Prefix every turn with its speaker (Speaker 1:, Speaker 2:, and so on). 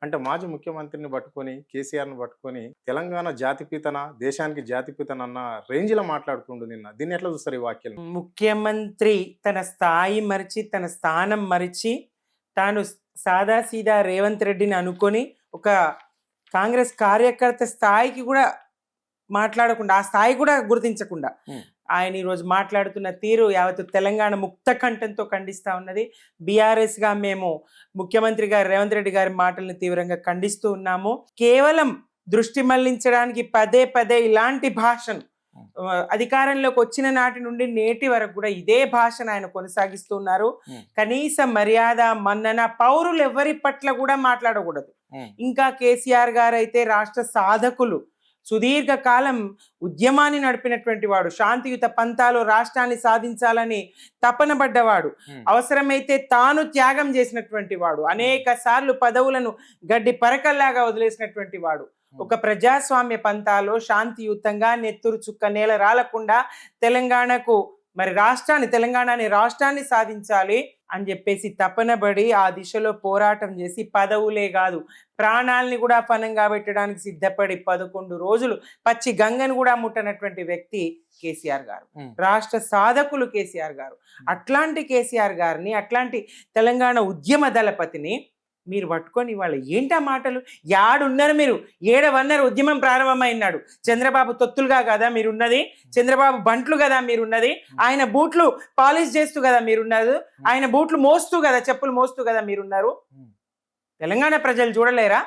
Speaker 1: అంటే మాజీ ముఖ్యమంత్రిని పట్టుకొని, కేసీఆర్‌ని పట్టుకొని తెలంగాణ జాతిపితన, దేశానికి జాతిపితన అన్న రేంజ్‌లో మాట్లాడుతుండు నిన్న. దీన్ని ఎట్లా చూస్తారు ఈ వ్యాఖ్యలను?
Speaker 2: ముఖ్యమంత్రి తన స్థాయి మరిచి, తన స్థానం మరిచి, తాను సాదాసీదా రేవంత్ రెడ్డిని అనుకొని ఒక కాంగ్రెస్ కార్యకర్త స్థాయికి కూడా మాట్లాడకుండా, ఆ స్థాయి కూడా గుర్తించకుండా ఆయన ఈరోజు మాట్లాడుతున్న తీరు యావత్ తెలంగాణ ముక్త కంఠంతో ఖండిస్తూ ఉన్నది. బీఆర్ఎస్గా మేము ముఖ్యమంత్రి గారు రేవంత్ రెడ్డి గారి మాటలను తీవ్రంగా ఖండిస్తూ ఉన్నాము. కేవలం దృష్టి మళ్లించడానికి పదే పదే ఇలాంటి భాషను అధికారంలోకి వచ్చిన నాటి నుండి నేటి వరకు కూడా ఇదే భాషను ఆయన కొనసాగిస్తున్నారు. కనీస మర్యాద మన్నన పౌరులు ఎవరి పట్ల కూడా మాట్లాడకూడదు. ఇంకా కేసీఆర్ గారు అయితే రాష్ట్ర సాధకులు, సుదీర్ఘకాలం ఉద్యమాన్ని నడిపినటువంటి వాడు, శాంతియుత పంతాలు రాష్ట్రాన్ని సాధించాలని తపన పడ్డవాడు, అవసరమైతే తాను త్యాగం చేసినటువంటి వాడు, అనేక సార్లు పదవులను గడ్డి పరకల్లాగా వదిలేసినటువంటి వాడు, ఒక ప్రజాస్వామ్య పంతాలో శాంతియుతంగా నెత్తురు చుక్క నేల రాలకుండా తెలంగాణని రాష్ట్రాన్ని సాధించాలి అని చెప్పేసి తపనబడి ఆ దిశలో పోరాటం చేసి పదవులే కాదు ప్రాణాలని కూడా పనంగా పెట్టడానికి సిద్ధపడి 11 రోజులు పచ్చి గంగను కూడా ముట్టనటువంటి వ్యక్తి కేసీఆర్ గారు, రాష్ట్ర సాధకులు కేసీఆర్ గారు. అట్లాంటి కేసీఆర్ గారిని, అట్లాంటి తెలంగాణ ఉద్యమ దళపతిని మీరు పట్టుకొని ఇవాళ ఏంటా మాటలు? యాడున్నారు మీరు? ఏడవన్నారు ఉద్యమం ప్రారంభమైనాడు. చంద్రబాబు తొత్తులుగా కదా మీరున్నది, చంద్రబాబు బంట్లు కదా మీరున్నది, ఆయన బూట్లు పాలిష్ చేస్తూ కదా మీరున్నారు, ఆయన బూట్లు మోస్తూ కదా, చెప్పులు మోస్తూ కదా మీరున్నారు. తెలంగాణ ప్రజలు చూడలేరా?